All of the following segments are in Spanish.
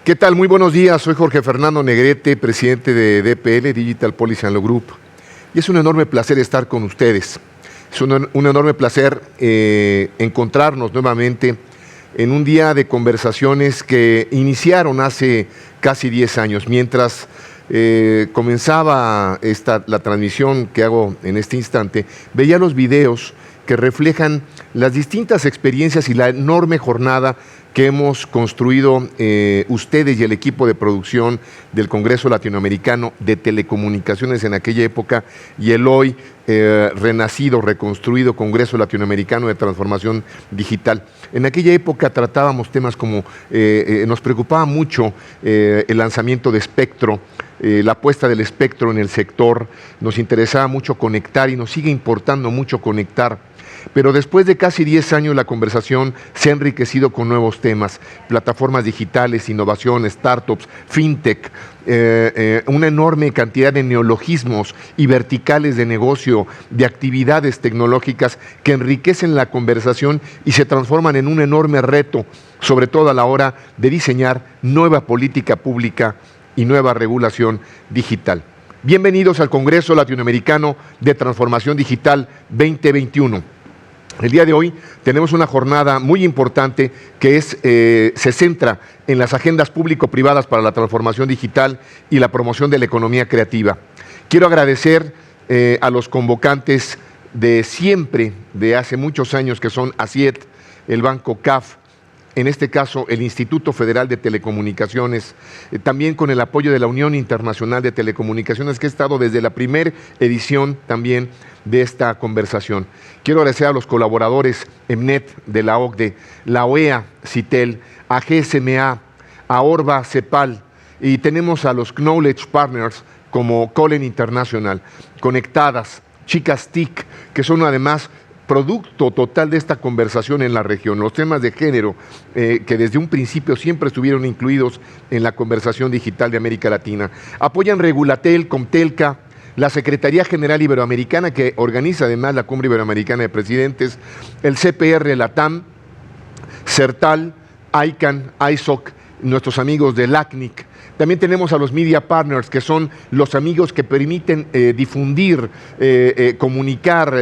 ¿Qué tal? Muy buenos días. Soy Jorge Fernando Negrete, presidente de DPL, Digital Policy and Law Group. Y es un enorme placer estar con ustedes. Es un enorme placer encontrarnos nuevamente en un día de conversaciones que iniciaron hace casi 10 años. Mientras comenzaba la transmisión que hago en este instante, veía los videos que reflejan las distintas experiencias y la enorme jornada que hemos construido ustedes y el equipo de producción del Congreso Latinoamericano de Telecomunicaciones en aquella época y el hoy renacido, reconstruido Congreso Latinoamericano de Transformación Digital. En aquella época tratábamos temas como, nos preocupaba mucho el lanzamiento de espectro, la apuesta del espectro en el sector, nos interesaba mucho conectar y nos sigue importando mucho conectar. Pero después de casi 10 años la conversación se ha enriquecido con nuevos temas, plataformas digitales, innovación, startups, fintech, una enorme cantidad de neologismos y verticales de negocio, de actividades tecnológicas que enriquecen la conversación y se transforman en un enorme reto, sobre todo a la hora de diseñar nueva política pública y nueva regulación digital. Bienvenidos al Congreso Latinoamericano de Transformación Digital 2021. El día de hoy tenemos una jornada muy importante que se centra en las agendas público-privadas para la transformación digital y la promoción de la economía creativa. Quiero agradecer a los convocantes de siempre, de hace muchos años, que son ASIET, el Banco CAF, en este caso el Instituto Federal de Telecomunicaciones, también con el apoyo de la Unión Internacional de Telecomunicaciones, que ha estado desde la primera edición también de esta conversación. Quiero agradecer a los colaboradores EMNET de la OCDE, la OEA, CITEL, a GSMA, a Orba, CEPAL, y tenemos a los Knowledge Partners como Colen International, Conectadas, Chicas TIC, que son además producto total de esta conversación en la región, los temas de género que desde un principio siempre estuvieron incluidos en la conversación digital de América Latina. Apoyan Regulatel, Comtelca, la Secretaría General Iberoamericana, que organiza además la Cumbre Iberoamericana de Presidentes, el CPR Latam, CERTAL, ICANN, ISOC, nuestros amigos de LACNIC. También tenemos a los Media Partners, que son los amigos que permiten difundir, comunicar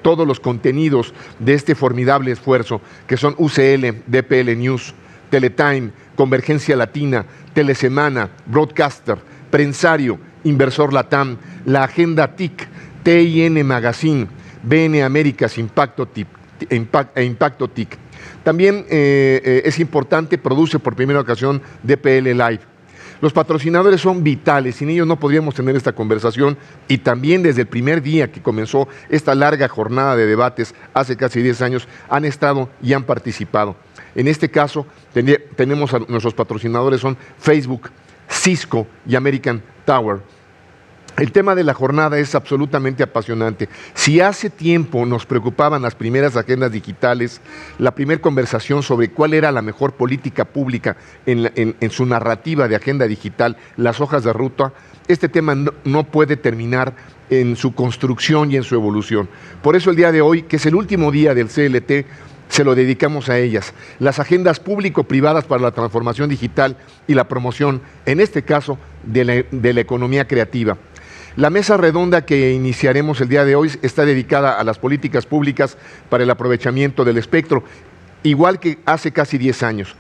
todos los contenidos de este formidable esfuerzo, que son UCL, DPL News, Teletime, Convergencia Latina, Telesemana, Broadcaster, Prensario, Inversor Latam, la Agenda TIC, TIN Magazine, BN Américas, Impacto TIC. También es importante, produce por primera ocasión DPL Live. Los patrocinadores son vitales, sin ellos no podríamos tener esta conversación y también desde el primer día que comenzó esta larga jornada de debates, hace casi 10 años, han estado y han participado. En este caso, tenemos a nuestros patrocinadores, son Facebook, Cisco y American Tower. El tema de la jornada es absolutamente apasionante. Si hace tiempo nos preocupaban las primeras agendas digitales, la primera conversación sobre cuál era la mejor política pública en su narrativa de agenda digital, las hojas de ruta, este tema no puede terminar en su construcción y en su evolución. Por eso el día de hoy, que es el último día del CLT, se lo dedicamos a ellas. Las agendas público-privadas para la transformación digital y la promoción, en este caso, de la economía creativa. La mesa redonda que iniciaremos el día de hoy está dedicada a las políticas públicas para el aprovechamiento del espectro, igual que hace casi 10 años.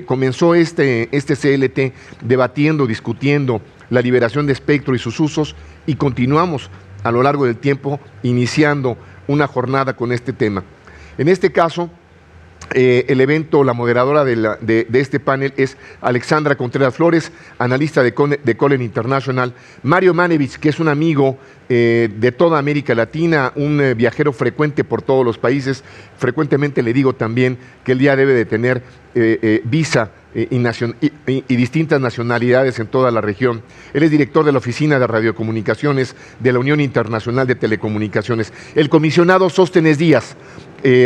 Comenzó este CLT debatiendo, discutiendo la liberación de espectro y sus usos y continuamos a lo largo del tiempo iniciando una jornada con este tema. En este caso, el evento, la moderadora de este panel es Alexandra Contreras Flores, analista de Colen International, Mario Manevich, que es un amigo de toda América Latina, un viajero frecuente por todos los países. Frecuentemente le digo también que él ya debe de tener visa y distintas nacionalidades en toda la región. Él es director de la Oficina de Radiocomunicaciones de la Unión Internacional de Telecomunicaciones. El comisionado Sóstenes Díaz,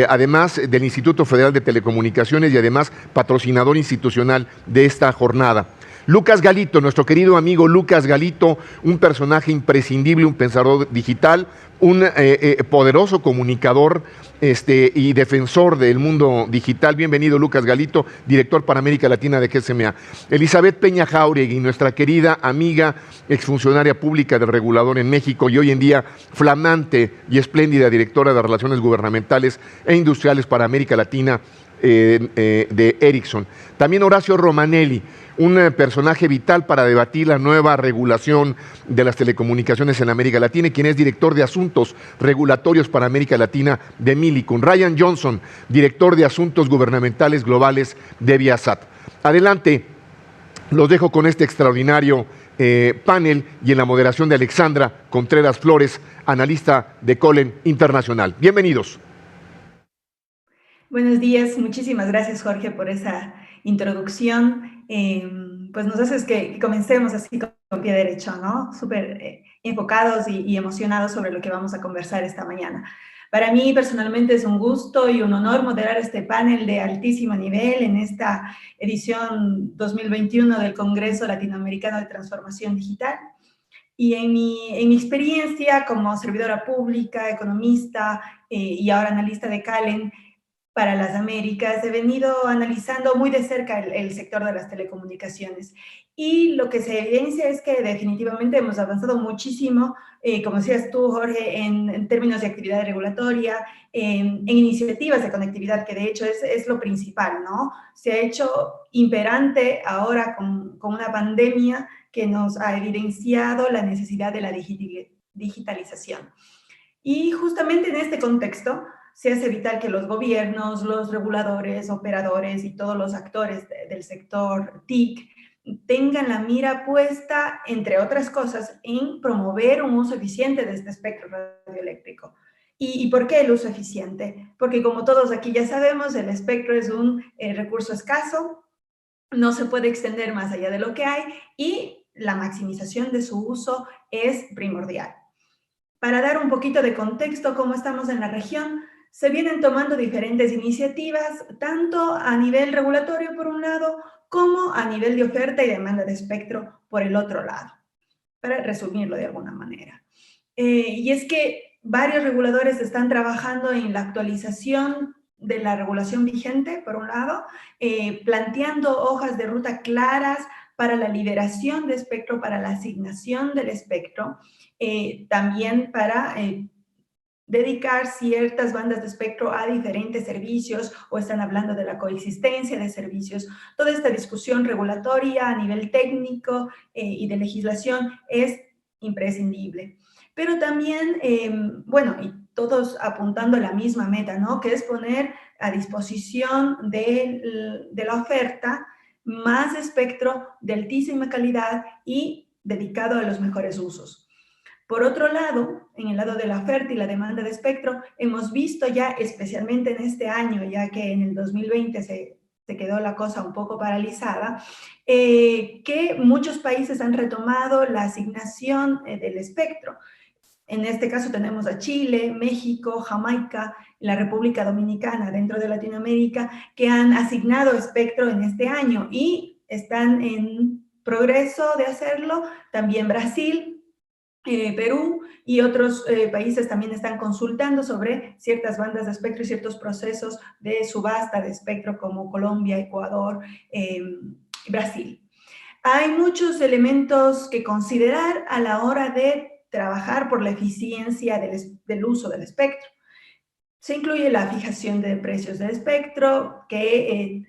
además del Instituto Federal de Telecomunicaciones y además patrocinador institucional de esta jornada. Lucas Galito, nuestro querido amigo Lucas Galito, un personaje imprescindible, un pensador digital, un poderoso comunicador y defensor del mundo digital. Bienvenido, Lucas Galito, director para América Latina de GSMA. Elizabeth Peña Jauregui, nuestra querida amiga, exfuncionaria pública del regulador en México y hoy en día flamante y espléndida directora de Relaciones Gubernamentales e Industriales para América Latina de Ericsson. También Horacio Romanelli, un personaje vital para debatir la nueva regulación de las telecomunicaciones en América Latina y quien es director de Asuntos Regulatorios para América Latina de Millicom. Ryan Johnson, director de Asuntos Gubernamentales Globales de Viasat. Adelante, los dejo con este extraordinario panel y en la moderación de Alexandra Contreras Flores, analista de Colen Internacional. Bienvenidos. Buenos días, muchísimas gracias Jorge por esa introducción. Pues nos haces que comencemos así con pie derecho, ¿no? Súper enfocados y emocionados sobre lo que vamos a conversar esta mañana. Para mí personalmente es un gusto y un honor moderar este panel de altísimo nivel en esta edición 2021 del Congreso Latinoamericano de Transformación Digital. Y en mi experiencia como servidora pública, economista y ahora analista de Calen, para las Américas, he venido analizando muy de cerca el sector de las telecomunicaciones y lo que se evidencia es que definitivamente hemos avanzado muchísimo, como decías tú, Jorge, en términos de actividad regulatoria, en iniciativas de conectividad, que de hecho es lo principal, ¿no? Se ha hecho imperante ahora con una pandemia que nos ha evidenciado la necesidad de la digitalización. Y justamente en este contexto, se hace vital que los gobiernos, los reguladores, operadores y todos los actores del sector TIC tengan la mira puesta, entre otras cosas, en promover un uso eficiente de este espectro radioeléctrico. ¿Y por qué el uso eficiente? Porque como todos aquí ya sabemos, el espectro es un recurso escaso, no se puede extender más allá de lo que hay y la maximización de su uso es primordial. Para dar un poquito de contexto cómo estamos en la región, se vienen tomando diferentes iniciativas, tanto a nivel regulatorio por un lado, como a nivel de oferta y demanda de espectro por el otro lado, para resumirlo de alguna manera. Y es que varios reguladores están trabajando en la actualización de la regulación vigente, por un lado, planteando hojas de ruta claras para la liberación de espectro, para la asignación del espectro, también para dedicar ciertas bandas de espectro a diferentes servicios o están hablando de la coexistencia de servicios. Toda esta discusión regulatoria a nivel técnico y de legislación es imprescindible. Pero también, bueno, y todos apuntando a la misma meta, ¿no? Que es poner a disposición de la oferta más espectro de altísima calidad y dedicado a los mejores usos. Por otro lado, en el lado de la oferta y la demanda de espectro, hemos visto ya, especialmente en este año, ya que en el 2020 se quedó la cosa un poco paralizada, que muchos países han retomado la asignación del espectro. En este caso tenemos a Chile, México, Jamaica, la República Dominicana dentro de Latinoamérica, que han asignado espectro en este año y están en progreso de hacerlo. También Brasil, Perú y otros países también están consultando sobre ciertas bandas de espectro y ciertos procesos de subasta de espectro como Colombia, Ecuador, Brasil. Hay muchos elementos que considerar a la hora de trabajar por la eficiencia del uso del espectro. Se incluye la fijación de precios del espectro, que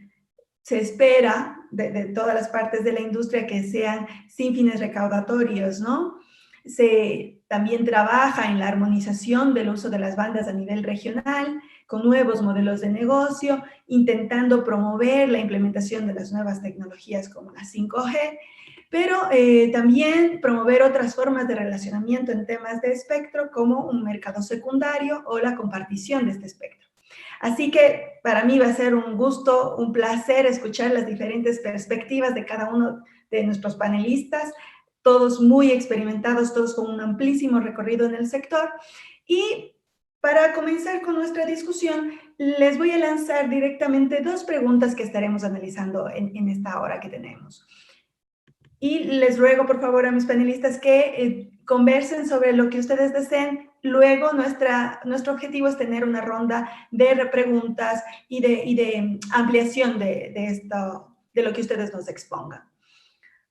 se espera de todas las partes de la industria que sean sin fines recaudatorios, ¿no? Se también trabaja en la armonización del uso de las bandas a nivel regional, con nuevos modelos de negocio, intentando promover la implementación de las nuevas tecnologías como la 5G, pero también promover otras formas de relacionamiento en temas de espectro, como un mercado secundario o la compartición de este espectro. Así que para mí va a ser un gusto, un placer escuchar las diferentes perspectivas de cada uno de nuestros panelistas, todos muy experimentados, todos con un amplísimo recorrido en el sector. Y para comenzar con nuestra discusión, les voy a lanzar directamente dos preguntas que estaremos analizando en esta hora que tenemos. Y les ruego, por favor, a mis panelistas que conversen sobre lo que ustedes deseen. Luego, nuestro objetivo es tener una ronda de repreguntas y de ampliación de lo que ustedes nos expongan.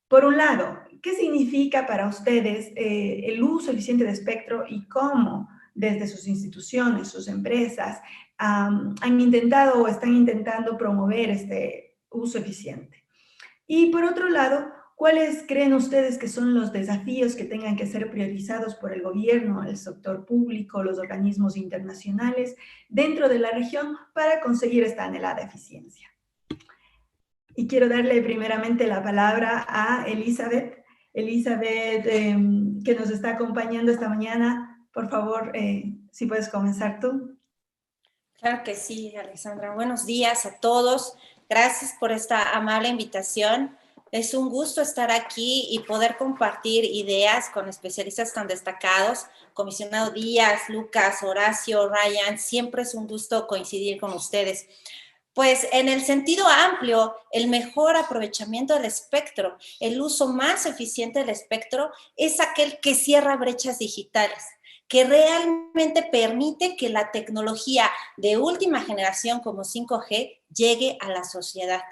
Por un lado, ¿qué significa para ustedes el uso eficiente de espectro y cómo desde sus instituciones, sus empresas, han intentado o están intentando promover este uso eficiente? Y por otro lado, ¿cuáles creen ustedes que son los desafíos que tengan que ser priorizados por el gobierno, el sector público, los organismos internacionales dentro de la región para conseguir esta anhelada eficiencia? Y quiero darle primeramente la palabra a Elizabeth. Elizabeth, que nos está acompañando esta mañana. Por favor, si puedes comenzar tú. Claro que sí, Alexandra. Buenos días a todos. Gracias por esta amable invitación. Es un gusto estar aquí y poder compartir ideas con especialistas tan destacados. Comisionado Díaz, Lucas, Horacio, Ryan, siempre es un gusto coincidir con ustedes. Pues en el sentido amplio, el mejor aprovechamiento del espectro, el uso más eficiente del espectro es aquel que cierra brechas digitales, que realmente permite que la tecnología de última generación como 5G llegue a la sociedad.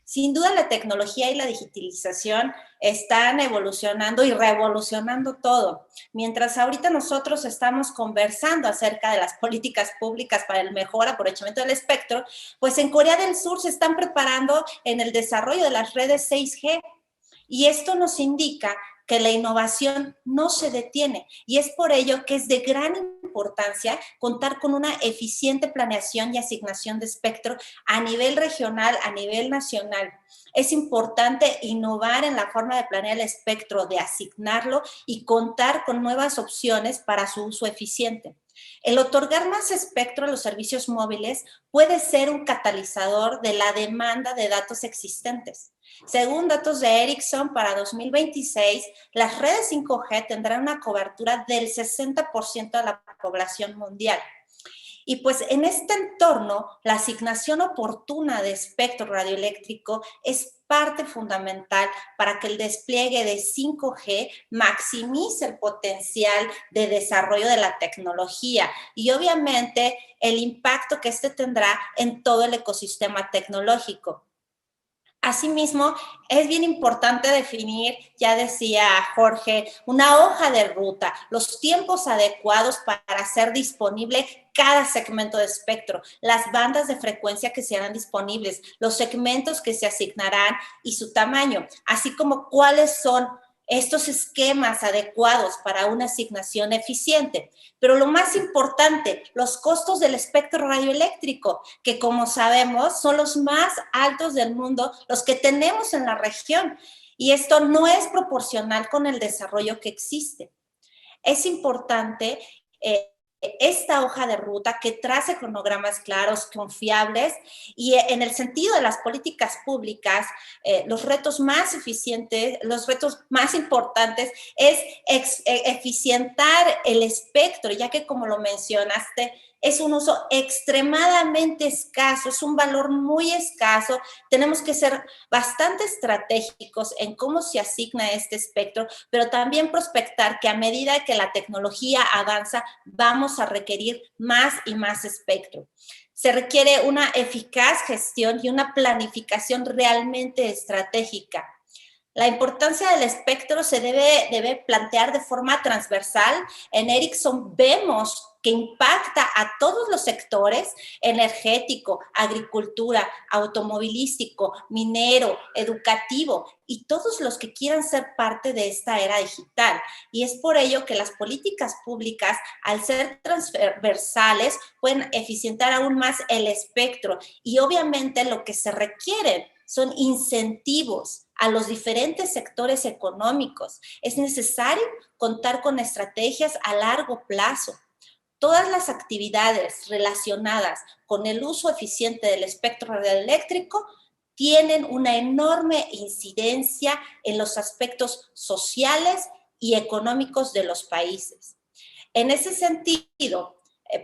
Sin duda la tecnología y la digitalización están evolucionando y revolucionando todo. Mientras ahorita nosotros estamos conversando acerca de las políticas públicas para el mejor aprovechamiento del espectro, pues en Corea del Sur se están preparando en el desarrollo de las redes 6G. Y esto nos indica que la innovación no se detiene y es por ello que es de gran importancia contar con una eficiente planeación y asignación de espectro a nivel regional, a nivel nacional. Es importante innovar en la forma de planear el espectro, de asignarlo y contar con nuevas opciones para su uso eficiente. El otorgar más espectro a los servicios móviles puede ser un catalizador de la demanda de datos existentes. Según datos de Ericsson, para 2026, las redes 5G tendrán una cobertura del 60% de la población mundial. Y pues en este entorno, la asignación oportuna de espectro radioeléctrico es parte fundamental para que el despliegue de 5G maximice el potencial de desarrollo de la tecnología y obviamente el impacto que este tendrá en todo el ecosistema tecnológico. Asimismo, es bien importante definir, ya decía Jorge, una hoja de ruta, los tiempos adecuados para hacer disponible cada segmento de espectro, las bandas de frecuencia que serán disponibles, los segmentos que se asignarán y su tamaño, así como cuáles son estos esquemas adecuados para una asignación eficiente. Pero lo más importante, los costos del espectro radioeléctrico, que como sabemos son los más altos del mundo, los que tenemos en la región. Y esto no es proporcional con el desarrollo que existe. Es importante esta hoja de ruta que trace cronogramas claros, confiables y en el sentido de las políticas públicas, los retos más eficientes, los retos más importantes es eficientar el espectro, ya que como lo mencionaste, es un uso extremadamente escaso, es un valor muy escaso. Tenemos que ser bastante estratégicos en cómo se asigna este espectro, pero también prospectar que a medida que la tecnología avanza, vamos a requerir más y más espectro. Se requiere una eficaz gestión y una planificación realmente estratégica. La importancia del espectro se debe plantear de forma transversal. En Ericsson vemos que impacta a todos los sectores: energético, agricultura, automovilístico, minero, educativo y todos los que quieran ser parte de esta era digital. Y es por ello que las políticas públicas, al ser transversales, pueden eficientar aún más el espectro y obviamente lo que se requiere son incentivos a los diferentes sectores económicos. Es necesario contar con estrategias a largo plazo. Todas las actividades relacionadas con el uso eficiente del espectro radioeléctrico tienen una enorme incidencia en los aspectos sociales y económicos de los países. En ese sentido,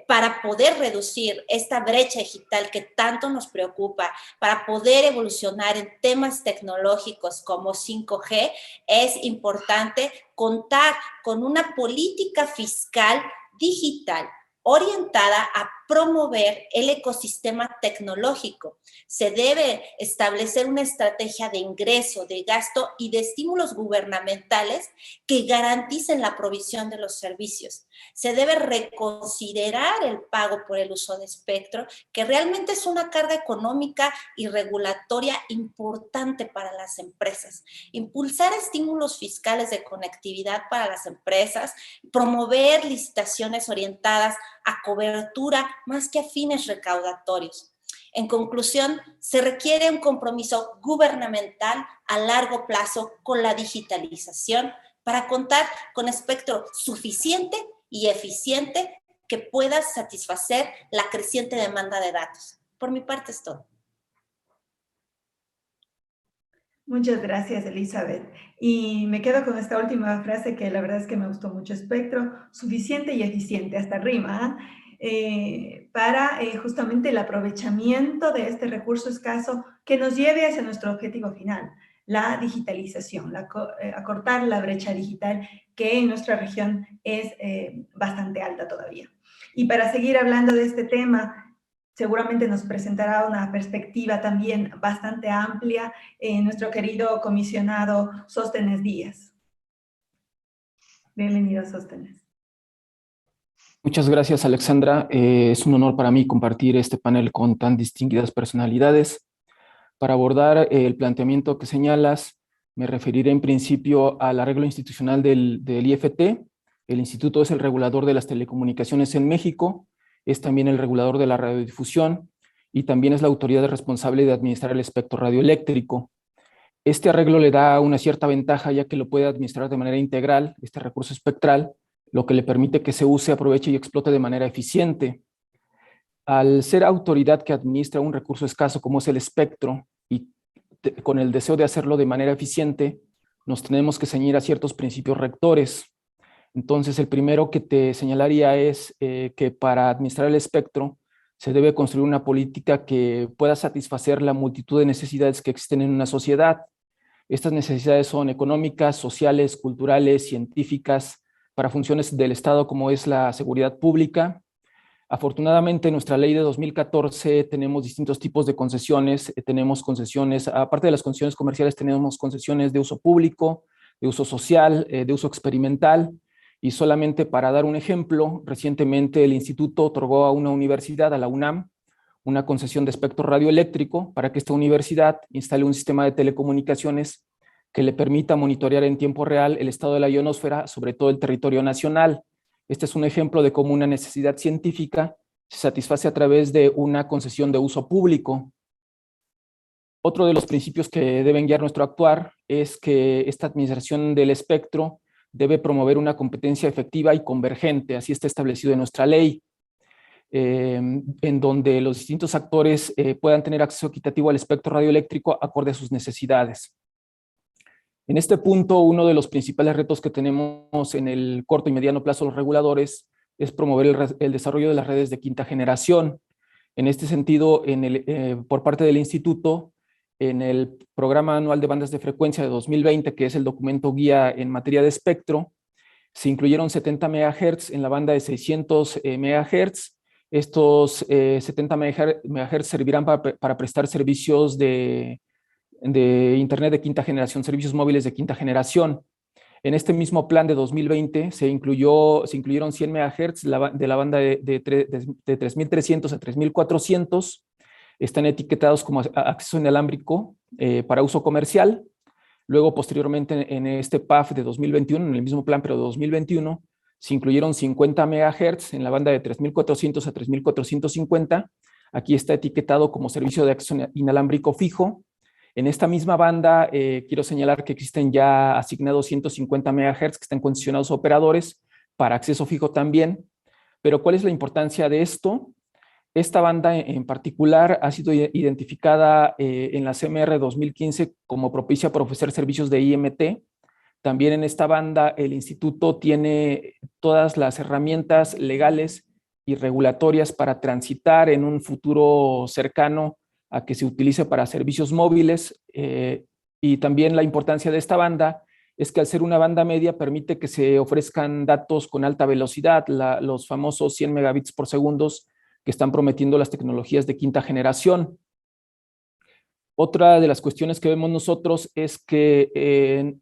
para poder reducir esta brecha digital que tanto nos preocupa, para poder evolucionar en temas tecnológicos como 5G, es importante contar con una política fiscal digital orientada a promover el ecosistema tecnológico. Se debe establecer una estrategia de ingreso, de gasto y de estímulos gubernamentales que garanticen la provisión de los servicios. Se debe reconsiderar el pago por el uso de espectro, que realmente es una carga económica y regulatoria importante para las empresas. Impulsar estímulos fiscales de conectividad para las empresas, promover licitaciones orientadas a cobertura más que a fines recaudatorios. En conclusión, se requiere un compromiso gubernamental a largo plazo con la digitalización para contar con espectro suficiente y eficiente que pueda satisfacer la creciente demanda de datos. Por mi parte es todo. Muchas gracias, Elizabeth. Y me quedo con esta última frase que la verdad es que me gustó mucho. Espectro suficiente y eficiente, hasta rima, para justamente el aprovechamiento de este recurso escaso que nos lleve hacia nuestro objetivo final, la digitalización, acortar la brecha digital que en nuestra región es bastante alta todavía. Y para seguir hablando de este tema, seguramente nos presentará una perspectiva también bastante amplia nuestro querido comisionado Sóstenes Díaz. Bienvenido, Sóstenes. Muchas gracias, Alexandra. Es un honor para mí compartir este panel con tan distinguidas personalidades. Para abordar el planteamiento que señalas, me referiré en principio al arreglo institucional del IFT. El instituto es el regulador de las telecomunicaciones en México, es también el regulador de la radiodifusión y también es la autoridad responsable de administrar el espectro radioeléctrico. Este arreglo le da una cierta ventaja ya que lo puede administrar de manera integral, este recurso espectral, lo que le permite que se use, aproveche y explote de manera eficiente. Al ser autoridad que administra un recurso escaso como es el espectro y con el deseo de hacerlo de manera eficiente, nos tenemos que ceñir a ciertos principios rectores. Entonces, el primero que te señalaría es que para administrar el espectro se debe construir una política que pueda satisfacer la multitud de necesidades que existen en una sociedad. Estas necesidades son económicas, sociales, culturales, científicas, para funciones del Estado como es la seguridad pública. Afortunadamente, en nuestra ley de 2014 tenemos distintos tipos de concesiones. Tenemos concesiones, aparte de las concesiones comerciales, tenemos concesiones de uso público, de uso social, de uso experimental. Y solamente para dar un ejemplo, recientemente el instituto otorgó a una universidad, a la UNAM, una concesión de espectro radioeléctrico para que esta universidad instale un sistema de telecomunicaciones que le permita monitorear en tiempo real el estado de la ionosfera sobre todo el territorio nacional. Este es un ejemplo de cómo una necesidad científica se satisface a través de una concesión de uso público. Otro de los principios que deben guiar nuestro actuar es que esta administración del espectro debe promover una competencia efectiva y convergente, así está establecido en nuestra ley, en donde los distintos actores puedan tener acceso equitativo al espectro radioeléctrico acorde a sus necesidades. En este punto, uno de los principales retos que tenemos en el corto y mediano plazo los reguladores es promover el desarrollo de las redes de quinta generación. En este sentido, por parte del instituto, en el Programa Anual de Bandas de Frecuencia de 2020, que es el documento guía en materia de espectro, se incluyeron 70 MHz en la banda de 600 MHz. Estos 70 MHz servirán para prestar servicios de Internet de quinta generación, servicios móviles de quinta generación. En este mismo plan de 2020 se incluyeron 100 MHz de la banda de 3.300 a 3.400. Están etiquetados como acceso inalámbrico para uso comercial. Luego, posteriormente, en este PAF de 2021, en el mismo plan, pero de 2021, se incluyeron 50 MHz en la banda de 3.400 a 3.450. Aquí está etiquetado como servicio de acceso inalámbrico fijo. En esta misma banda, quiero señalar que existen ya asignados 150 MHz que están concesionados a operadores para acceso fijo también. Pero, ¿cuál es la importancia de esto? Esta banda en particular ha sido identificada en la CMR 2015 como propicia para ofrecer servicios de IMT. También en esta banda el instituto tiene todas las herramientas legales y regulatorias para transitar en un futuro cercano a que se utilice para servicios móviles, y también la importancia de esta banda es que al ser una banda media permite que se ofrezcan datos con alta velocidad, los famosos 100 megabits por segundo que están prometiendo las tecnologías de quinta generación. Otra de las cuestiones que vemos nosotros es que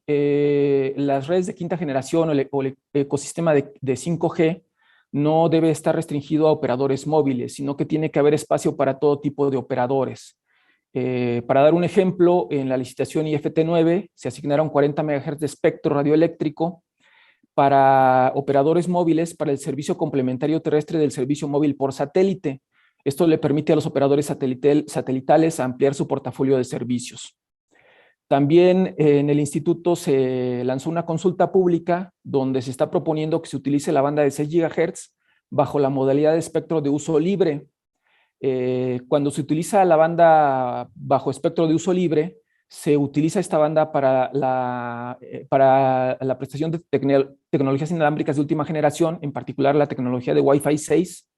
las redes de quinta generación o el ecosistema de 5G no debe estar restringido a operadores móviles, sino que tiene que haber espacio para todo tipo de operadores. Para dar un ejemplo, en la licitación IFT9 se asignaron 40 MHz de espectro radioeléctrico para operadores móviles para el servicio complementario terrestre del servicio móvil por satélite. Esto le permite a los operadores satelitales ampliar su portafolio de servicios. También en el instituto se lanzó una consulta pública donde se está proponiendo que se utilice la banda de 6 GHz bajo la modalidad de espectro de uso libre. Cuando se utiliza la banda bajo espectro de uso libre, se utiliza esta banda para la prestación de tecnologías inalámbricas de última generación, en particular la tecnología de Wi-Fi 6.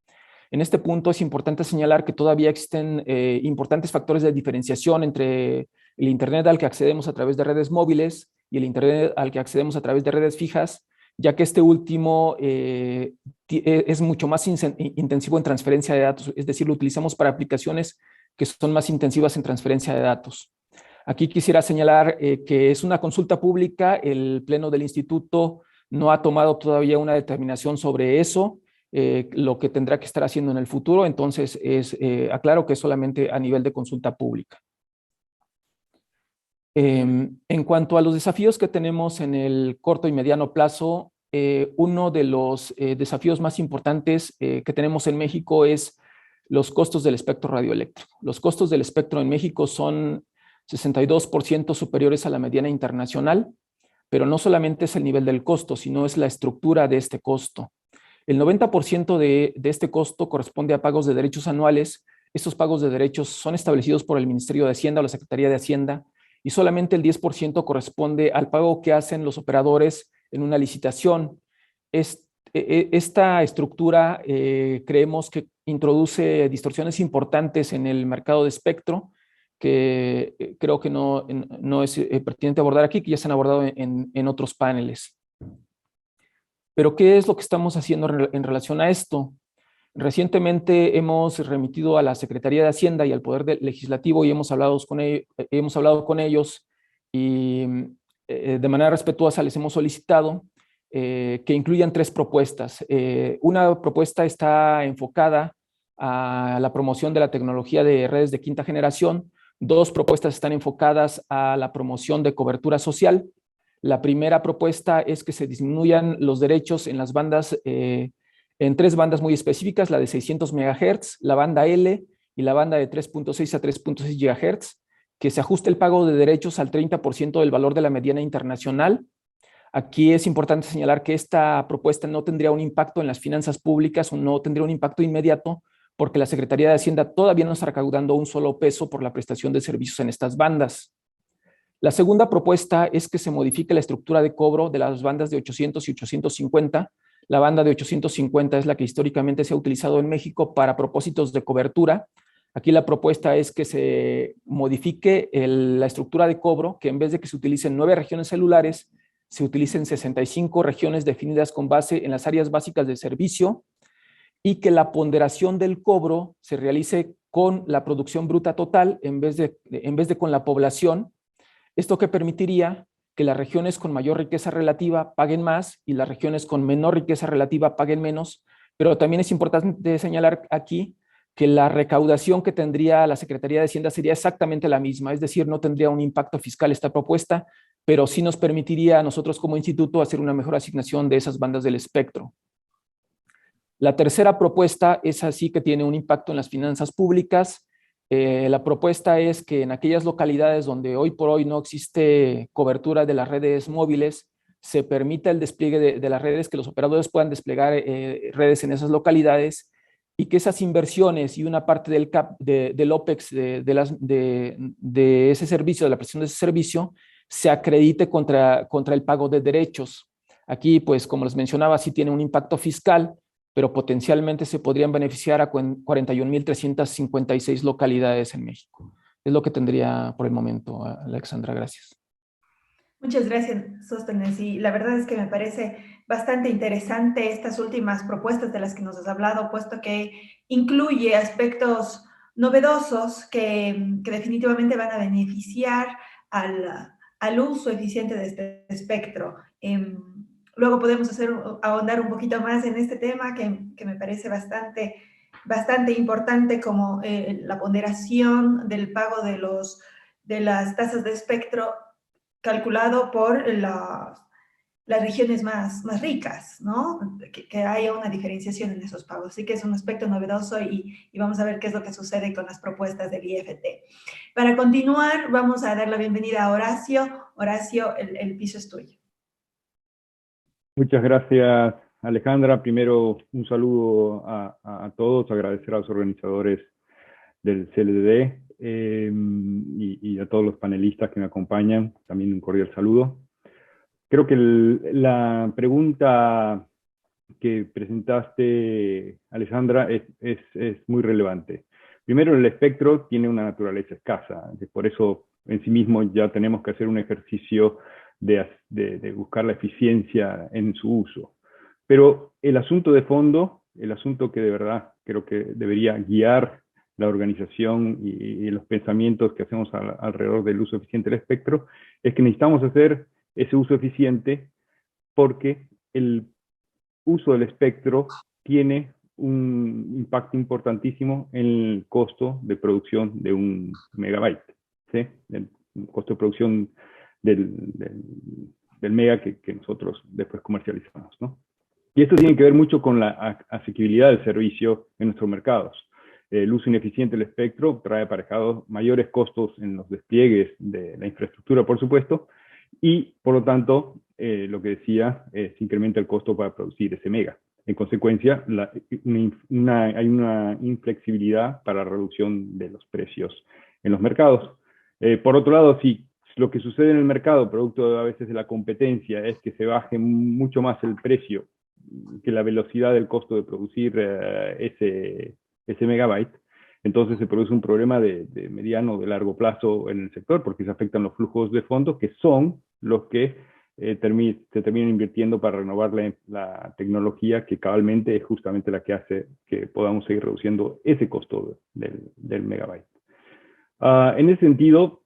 En este punto es importante señalar que todavía existen importantes factores de diferenciación entre el Internet al que accedemos a través de redes móviles y el Internet al que accedemos a través de redes fijas, ya que este último es mucho más intensivo en transferencia de datos, es decir, lo utilizamos para aplicaciones que son más intensivas en transferencia de datos. Aquí quisiera señalar que es una consulta pública, el Pleno del Instituto no ha tomado todavía una determinación sobre eso, lo que tendrá que estar haciendo en el futuro, entonces aclaro que es solamente a nivel de consulta pública. En cuanto a los desafíos que tenemos en el corto y mediano plazo, uno de los desafíos más importantes que tenemos en México es los costos del espectro radioeléctrico. Los costos del espectro en México son 62% superiores a la mediana internacional, pero no solamente es el nivel del costo, sino es la estructura de este costo. El 90% de este costo corresponde a pagos de derechos anuales. Estos pagos de derechos son establecidos por el Ministerio de Hacienda o la Secretaría de Hacienda, y solamente el 10% corresponde al pago que hacen los operadores en una licitación. Esta estructura creemos que introduce distorsiones importantes en el mercado de espectro, que creo que no es pertinente abordar aquí, que ya se han abordado en otros paneles. Pero, ¿qué es lo que estamos haciendo en relación a esto? Recientemente hemos remitido a la Secretaría de Hacienda y al Poder Legislativo y hemos hablado con ellos y de manera respetuosa les hemos solicitado que incluyan 3 propuestas. Una propuesta está enfocada a la promoción de la tecnología de redes de quinta generación. 2 propuestas están enfocadas a la promoción de cobertura social. La primera propuesta es que se disminuyan los derechos en las bandas, en 3 bandas muy específicas, la de 600 MHz, la banda L y la banda de 3.6 a 3.6 GHz, que se ajuste el pago de derechos al 30% del valor de la mediana internacional. Aquí es importante señalar que esta propuesta no tendría un impacto en las finanzas públicas o no tendría un impacto inmediato, porque la Secretaría de Hacienda todavía no está recaudando un solo peso por la prestación de servicios en estas bandas. La segunda propuesta es que se modifique la estructura de cobro de las bandas de 800 y 850. La banda de 850 es la que históricamente se ha utilizado en México para propósitos de cobertura. Aquí la propuesta es que se modifique la estructura de cobro, que en vez de que se utilicen 9 regiones celulares, se utilicen 65 regiones definidas con base en las áreas básicas de servicio, y que la ponderación del cobro se realice con la producción bruta total en vez de con la población. Esto que permitiría que las regiones con mayor riqueza relativa paguen más y las regiones con menor riqueza relativa paguen menos, pero también es importante señalar aquí que la recaudación que tendría la Secretaría de Hacienda sería exactamente la misma, es decir, no tendría un impacto fiscal esta propuesta, pero sí nos permitiría a nosotros como instituto hacer una mejor asignación de esas bandas del espectro. La tercera propuesta es así que tiene un impacto en las finanzas públicas. La propuesta es que en aquellas localidades donde hoy por hoy no existe cobertura de las redes móviles, se permita el despliegue de las redes, que los operadores puedan desplegar redes en esas localidades y que esas inversiones y una parte del OPEX de ese servicio, de la prestación de ese servicio, se acredite contra el pago de derechos. Aquí, pues, como les mencionaba, sí tiene un impacto fiscal, pero potencialmente se podrían beneficiar a 41.356 localidades en México. Es lo que tendría por el momento, Alexandra. Gracias. Muchas gracias, Sóstenes. Y la verdad es que me parece bastante interesante estas últimas propuestas de las que nos has hablado, puesto que incluye aspectos novedosos que definitivamente van a beneficiar al uso eficiente de este espectro. Luego podemos ahondar un poquito más en este tema que me parece bastante importante, como la ponderación del pago de las tasas de espectro calculado por las regiones más ricas, ¿no? Que haya una diferenciación en esos pagos. Así que es un aspecto novedoso y vamos a ver qué es lo que sucede con las propuestas del IFT. Para continuar, vamos a dar la bienvenida a Horacio. Horacio, el piso es tuyo. Muchas gracias, Alejandra. Primero, un saludo a todos, agradecer a los organizadores del CLDD y a todos los panelistas que me acompañan, también un cordial saludo. Creo que la pregunta que presentaste, Alejandra, es muy relevante. Primero, el espectro tiene una naturaleza escasa, por eso en sí mismo ya tenemos que hacer un ejercicio de buscar la eficiencia en su uso. Pero el asunto de fondo, el asunto que de verdad creo que debería guiar la organización y los pensamientos que hacemos alrededor del uso eficiente del espectro, es que necesitamos hacer ese uso eficiente porque el uso del espectro tiene un impacto importantísimo en el costo de producción de un megabyte, ¿sí? El costo de producción del mega que nosotros después comercializamos, ¿no? Y esto tiene que ver mucho con la asequibilidad del servicio en nuestros mercados. El uso ineficiente del espectro trae aparejados mayores costos en los despliegues de la infraestructura, por supuesto, y por lo tanto, lo que decía, se incrementa el costo para producir ese mega. En consecuencia, hay una inflexibilidad para la reducción de los precios en los mercados. Por otro lado, si lo que sucede en el mercado, producto a veces de la competencia, es que se baje mucho más el precio que la velocidad del costo de producir ese megabyte, entonces se produce un problema de mediano o de largo plazo en el sector, porque se afectan los flujos de fondos, que son los que se terminan invirtiendo para renovar la tecnología, que cabalmente es justamente la que hace que podamos seguir reduciendo ese costo del megabyte. En ese sentido,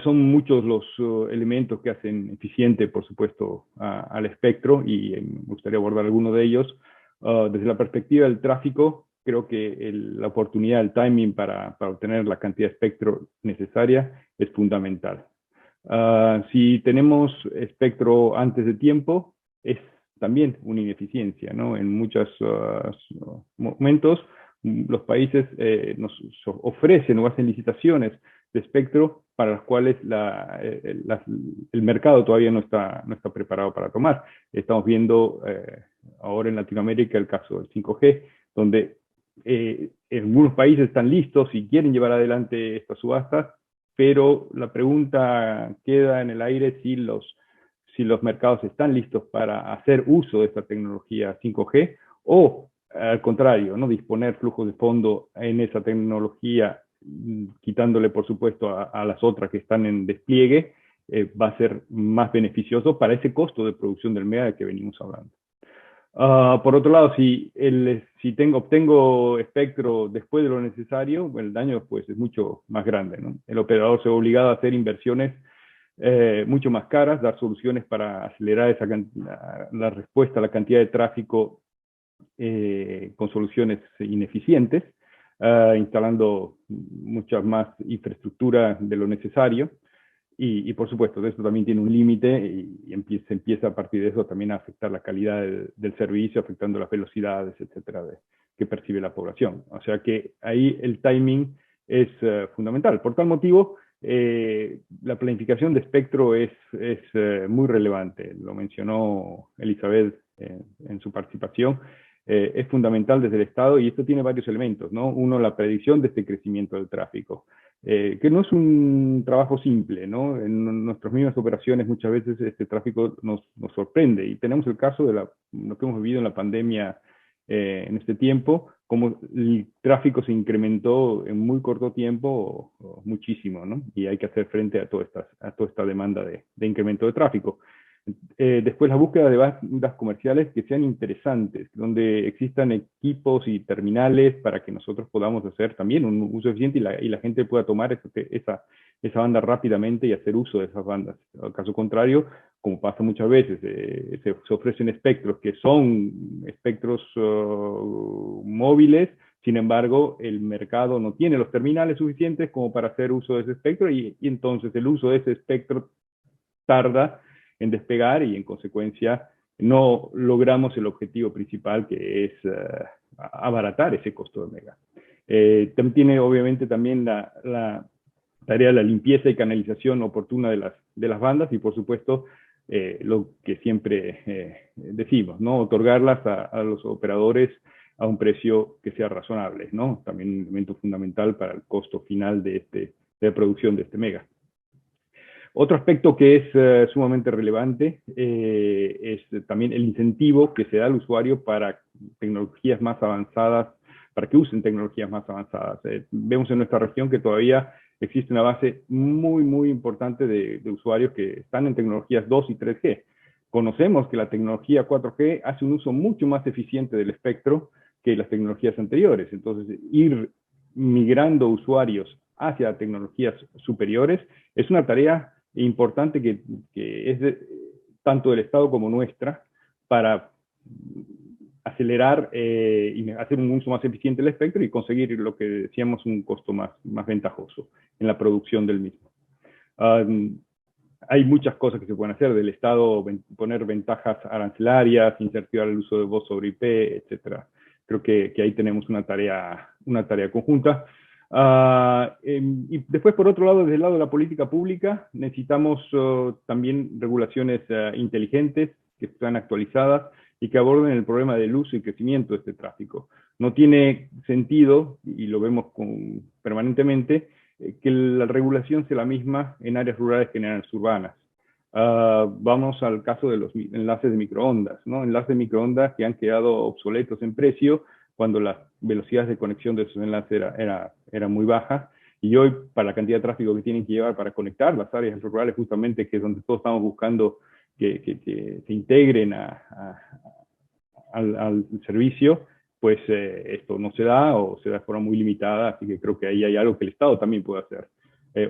son muchos los elementos que hacen eficiente, por supuesto, al espectro, y me gustaría abordar algunos de ellos. Desde la perspectiva del tráfico, creo que la oportunidad, el timing para obtener la cantidad de espectro necesaria es fundamental. Si tenemos espectro antes de tiempo, es también una ineficiencia, ¿no? En muchos momentos, los países nos ofrecen o hacen licitaciones de espectro para las cuales el mercado todavía no está preparado para tomar. Estamos viendo ahora en Latinoamérica el caso del 5G, donde algunos países están listos y quieren llevar adelante estas subastas, pero la pregunta queda en el aire si los mercados están listos para hacer uso de esta tecnología 5G o, al contrario, ¿no? Disponer flujos de fondo en esa tecnología, quitándole, por supuesto, a las otras que están en despliegue, va a ser más beneficioso para ese costo de producción del mega de que venimos hablando. Por otro lado, si obtengo espectro después de lo necesario, bueno, el daño pues, es mucho más grande, ¿no? El operador se ve obligado a hacer inversiones mucho más caras, dar soluciones para acelerar la respuesta a la cantidad de tráfico con soluciones ineficientes, instalando mucha más infraestructura de lo necesario. Y por supuesto, esto también tiene un límite y se empieza a partir de eso también a afectar la calidad del servicio, afectando las velocidades, etcétera, que percibe la población. O sea que ahí el timing es fundamental. Por tal motivo, la planificación de espectro es muy relevante. Lo mencionó Elizabeth en su participación. Es fundamental desde el Estado y esto tiene varios elementos, ¿no? Uno, la predicción de este crecimiento del tráfico. Que no es un trabajo simple, ¿no? En nuestras mismas operaciones muchas veces este tráfico nos sorprende y tenemos el caso de lo que hemos vivido en la pandemia en este tiempo, como el tráfico se incrementó en muy corto tiempo muchísimo, ¿no? Y hay que hacer frente a toda esta demanda de incremento de tráfico. Después la búsqueda de bandas comerciales que sean interesantes, donde existan equipos y terminales para que nosotros podamos hacer también un uso eficiente y la gente pueda tomar esa banda rápidamente y hacer uso de esas bandas. Al caso contrario, como pasa muchas veces, se ofrecen espectros que son espectros móviles, sin embargo, el mercado no tiene los terminales suficientes como para hacer uso de ese espectro y entonces el uso de ese espectro tarda en despegar y en consecuencia no logramos el objetivo principal, que es abaratar ese costo de mega. También tiene obviamente también la tarea de la limpieza y canalización oportuna de las bandas y por supuesto lo que siempre decimos, ¿no? Otorgarlas a los operadores a un precio que sea razonable, ¿no? También un elemento fundamental para el costo final de la producción de este mega. Otro aspecto que es sumamente relevante es también el incentivo que se da al usuario para tecnologías más avanzadas, para que usen tecnologías más avanzadas. Vemos en nuestra región que todavía existe una base muy, muy importante de usuarios que están en tecnologías 2 y 3G. Conocemos que la tecnología 4G hace un uso mucho más eficiente del espectro que las tecnologías anteriores. Entonces, ir migrando usuarios hacia tecnologías superiores es una tarea importante que es tanto del Estado como nuestra para acelerar y hacer un uso más eficiente del espectro y conseguir lo que decíamos, un costo más ventajoso en la producción del mismo. Hay muchas cosas que se pueden hacer del Estado, poner ventajas arancelarias, incentivar el uso de voz sobre IP, etc. Creo que ahí tenemos una tarea conjunta. Y después, por otro lado, desde el lado de la política pública, necesitamos también regulaciones inteligentes, que están actualizadas y que aborden el problema del uso y crecimiento de este tráfico. No tiene sentido, y lo vemos permanentemente, que la regulación sea la misma en áreas rurales que en áreas urbanas. Vamos al caso de los enlaces de microondas, ¿no? Enlaces de microondas que han quedado obsoletos en precio cuando las velocidades de conexión de esos enlaces era muy bajas, y hoy, para la cantidad de tráfico que tienen que llevar para conectar las áreas rurales, justamente, que es donde todos estamos buscando que se integren al servicio, pues esto no se da o se da de forma muy limitada, así que creo que ahí hay algo que el Estado también puede hacer.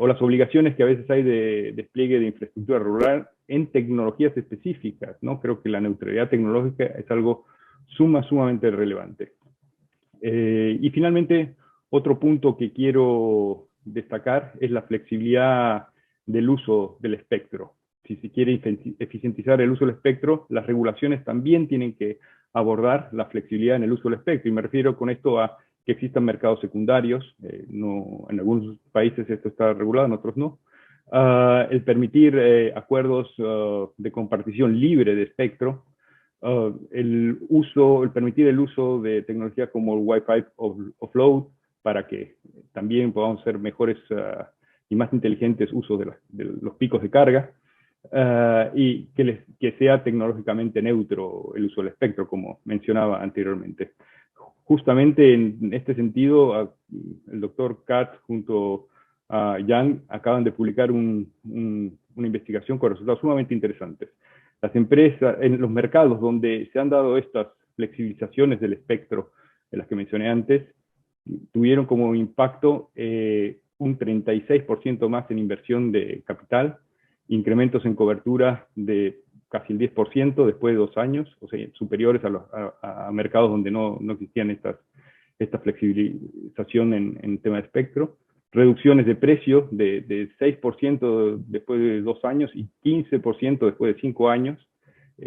O las obligaciones que a veces hay de despliegue de infraestructura rural en tecnologías específicas, ¿no? Creo que la neutralidad tecnológica es algo sumamente relevante. Y finalmente, otro punto que quiero destacar es la flexibilidad del uso del espectro. Si se quiere eficientizar el uso del espectro, las regulaciones también tienen que abordar la flexibilidad en el uso del espectro. Y me refiero con esto a que existan mercados secundarios. En algunos países esto está regulado, en otros no. El permitir acuerdos de compartición libre de espectro. El permitir el uso de tecnologías como el Wi-Fi offload para que también podamos hacer mejores y más inteligentes usos de los picos de carga. Y que sea tecnológicamente neutro el uso del espectro, como mencionaba anteriormente. Justamente en este sentido, el doctor Katz junto a Yang acaban de publicar una investigación con resultados sumamente interesantes. Las empresas, en los mercados donde se han dado estas flexibilizaciones del espectro, de las que mencioné antes, tuvieron como impacto un 36% más en inversión de capital, incrementos en cobertura de casi el 10% después de 2 años, o sea, superiores a mercados donde no existían esta flexibilización en tema de espectro, reducciones de precio de 6% después de 2 años y 15% después de 5 años,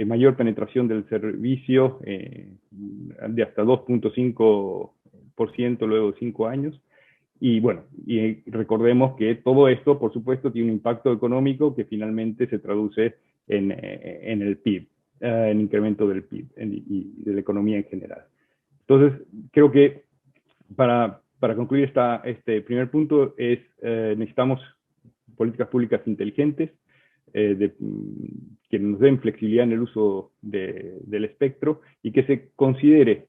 mayor penetración del servicio de hasta 2.5% luego de 5 años. Y bueno, y recordemos que todo esto, por supuesto, tiene un impacto económico que finalmente se traduce en el PIB, en incremento del PIB y de la economía en general. Entonces, creo que para concluir este primer punto necesitamos políticas públicas inteligentes que nos den flexibilidad en el uso del espectro y que se considere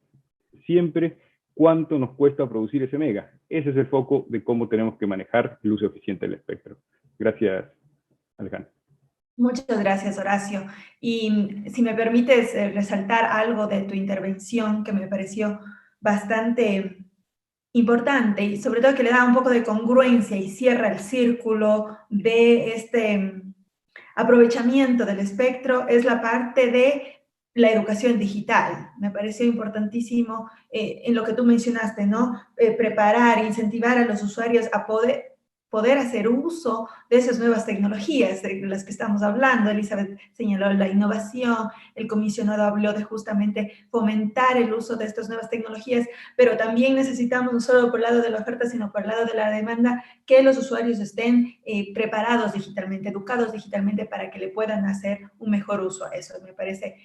siempre cuánto nos cuesta producir ese mega. Ese es el foco de cómo tenemos que manejar el uso eficiente del espectro. Gracias, Alejandro. Muchas gracias, Horacio. Y si me permites resaltar algo de tu intervención que me pareció bastante importante y sobre todo que le da un poco de congruencia y cierra el círculo de este aprovechamiento del espectro, es la parte de la educación digital. Me pareció importantísimo en lo que tú mencionaste, ¿no? Preparar, incentivar a los usuarios a poder hacer uso de esas nuevas tecnologías de las que estamos hablando. Elizabeth señaló la innovación, el comisionado habló de justamente fomentar el uso de estas nuevas tecnologías, pero también necesitamos, no solo por el lado de la oferta, sino por el lado de la demanda, que los usuarios estén preparados digitalmente, educados digitalmente para que le puedan hacer un mejor uso a eso. Me parece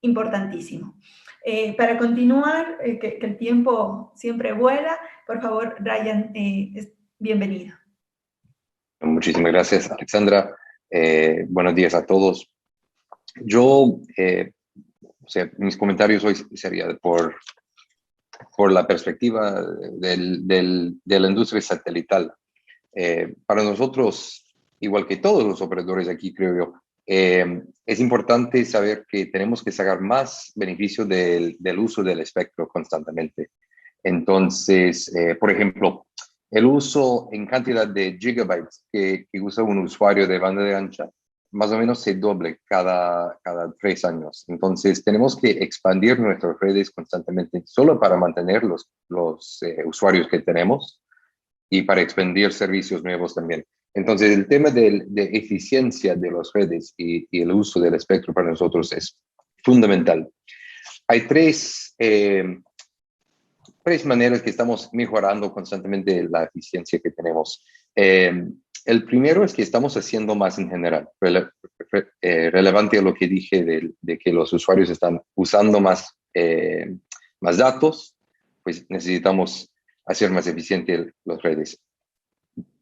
importantísimo. Para continuar, que el tiempo siempre vuela, por favor, Ryan, bienvenido. Muchísimas gracias, Alexandra. Buenos días a todos. Yo, o sea, mis comentarios hoy serían por la perspectiva de la industria satelital. Para nosotros, igual que todos los operadores aquí, creo yo, es importante saber que tenemos que sacar más beneficio del uso del espectro constantemente. Entonces, por ejemplo, el uso en cantidad de gigabytes que usa un usuario de banda de ancha, más o menos se doble cada 3 años. Entonces, tenemos que expandir nuestras redes constantemente, solo para mantener los usuarios que tenemos y para expandir servicios nuevos también. Entonces, el tema de eficiencia de las redes y el uso del espectro para nosotros es fundamental. Hay tres maneras que estamos mejorando constantemente la eficiencia que tenemos. El primero es que estamos haciendo más en general, relevante a lo que dije de que los usuarios están usando más datos, pues necesitamos hacer más eficiente las redes.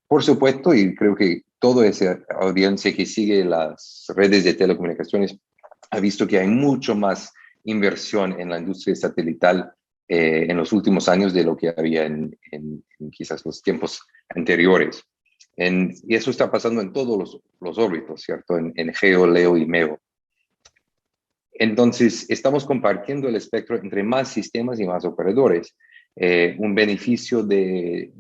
Por supuesto, y creo que toda esa audiencia que sigue las redes de telecomunicaciones ha visto que hay mucho más inversión en la industria satelital en los últimos años de lo que había en quizás los tiempos anteriores. Y eso está pasando en todos los órbitos, ¿cierto? En GEO, LEO y MEO. Entonces, estamos compartiendo el espectro entre más sistemas y más operadores. Un beneficio de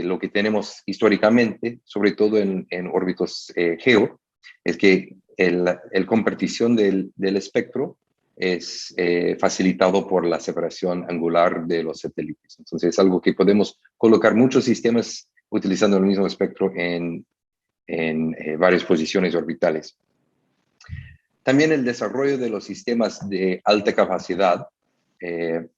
lo que tenemos históricamente, sobre todo en órbitos GEO, es que el compartición del espectro es facilitado por la separación angular de los satélites. Entonces, es algo que podemos colocar muchos sistemas utilizando el mismo espectro en varias posiciones orbitales. También el desarrollo de los sistemas de alta capacidad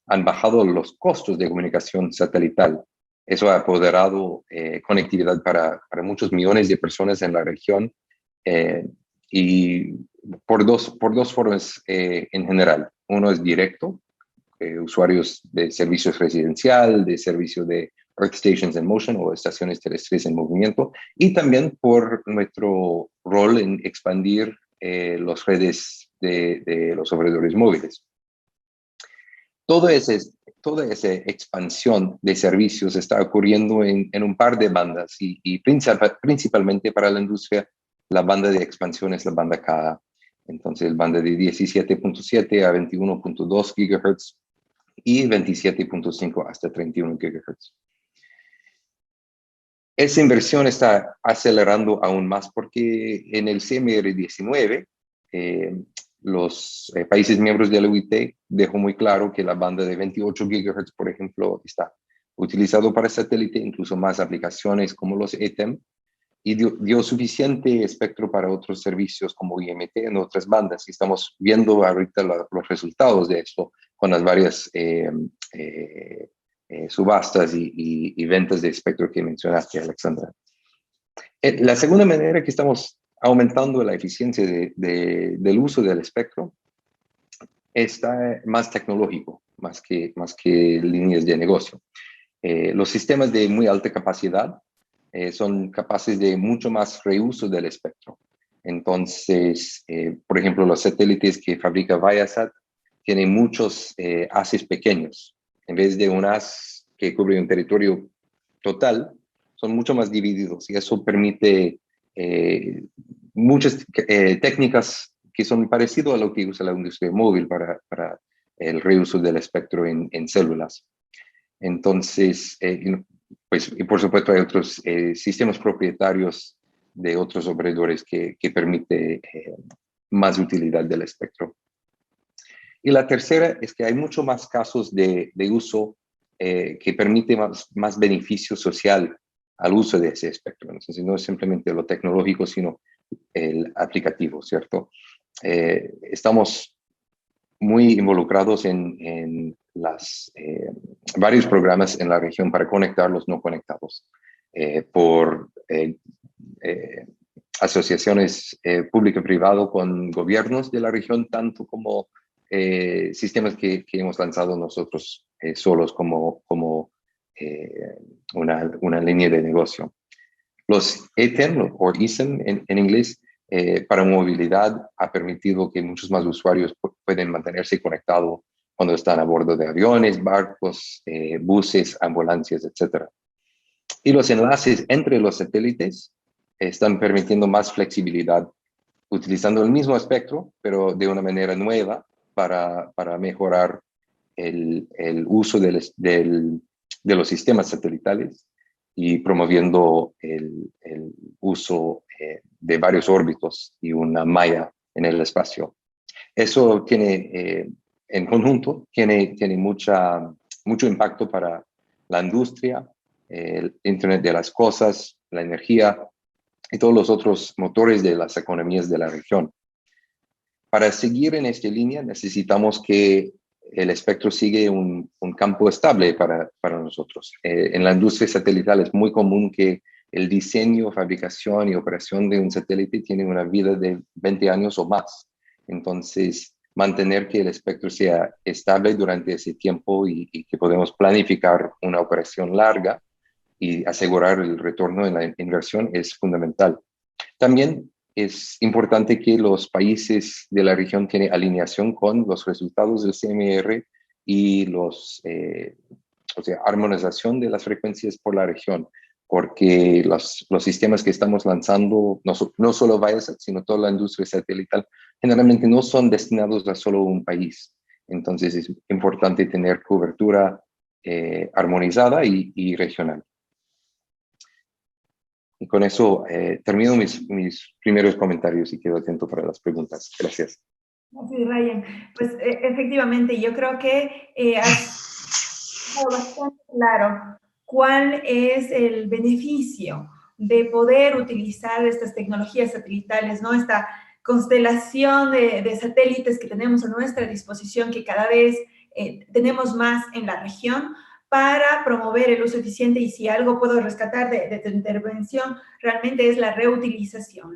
han bajado los costos de comunicación satelital. Eso ha apoderado conectividad para muchos millones de personas en la región y por dos formas en general. Uno es directo, usuarios de servicios residencial, de servicio de Earth Stations in Motion o estaciones terrestres en movimiento, y también por nuestro rol en expandir las redes de los operadores móviles. Toda esa expansión de servicios está ocurriendo en un par de bandas y principalmente para la industria, la banda de expansión es la banda Ka. Entonces, banda de 17.7 a 21.2 GHz y 27.5 hasta 31 GHz. Esa inversión está acelerando aún más porque en el CMR19 los países miembros de la OIT dejó muy claro que la banda de 28 GHz, por ejemplo, está utilizado para satélite, incluso más aplicaciones como los ETEM, y dio suficiente espectro para otros servicios como IMT en otras bandas. Y estamos viendo ahorita los resultados de esto con las varias subastas y ventas de espectro que mencionaste, Alexandra. La segunda manera que estamos aumentando la eficiencia del uso del espectro está más tecnológico, más que líneas de negocio. Los sistemas de muy alta capacidad son capaces de mucho más reuso del espectro. Entonces, por ejemplo, los satélites que fabrica Viasat tiene muchos haces pequeños. En vez de un haz que cubre un territorio total, son mucho más divididos y eso permite muchas técnicas que son parecidas a lo que usa la industria móvil para el reuso del espectro en células. Entonces, pues, y por supuesto hay otros sistemas propietarios de otros operadores que permite más utilidad del espectro. Y la tercera es que hay mucho más casos de uso que permite más beneficio social al uso de ese espectro. Entonces, no es simplemente lo tecnológico, sino el aplicativo, ¿cierto? Estamos muy involucrados en varios programas en la región para conectar los no conectados por asociaciones público-privado con gobiernos de la región, tanto como sistemas que hemos lanzado nosotros solos como una línea de negocio. Los ETEN, o ESEN en inglés, para movilidad ha permitido que muchos más usuarios pueden mantenerse conectados cuando están a bordo de aviones, barcos, buses, ambulancias, etc. Y los enlaces entre los satélites están permitiendo más flexibilidad, utilizando el mismo espectro, pero de una manera nueva para mejorar el uso de los sistemas satelitales y promoviendo el uso de varios órbitos y una malla en el espacio. Eso tiene, en conjunto, tiene mucho impacto para la industria, el Internet de las cosas, la energía y todos los otros motores de las economías de la región. Para seguir en esta línea necesitamos que el espectro sigue un campo estable para nosotros. En la industria satelital es muy común que el diseño, fabricación y operación de un satélite tiene una vida de 20 años o más. Entonces, mantener que el espectro sea estable durante ese tiempo y que podemos planificar una operación larga y asegurar el retorno en la inversión es fundamental. También es importante que los países de la región tienen alineación con los resultados del CMR y armonización de las frecuencias por la región, porque los sistemas que estamos lanzando, no solo Viasat, sino toda la industria satelital, generalmente no son destinados a solo un país. Entonces es importante tener cobertura armonizada y regional. Y con eso termino mis primeros comentarios y quedo atento para las preguntas. Gracias. Sí, Ryan. Pues efectivamente, yo creo que has dado bastante claro cuál es el beneficio de poder utilizar estas tecnologías satelitales, ¿no? Esta constelación de satélites que tenemos a nuestra disposición, que cada vez tenemos más en la región, para promover el uso eficiente. Y si algo puedo rescatar de tu intervención, realmente es la reutilización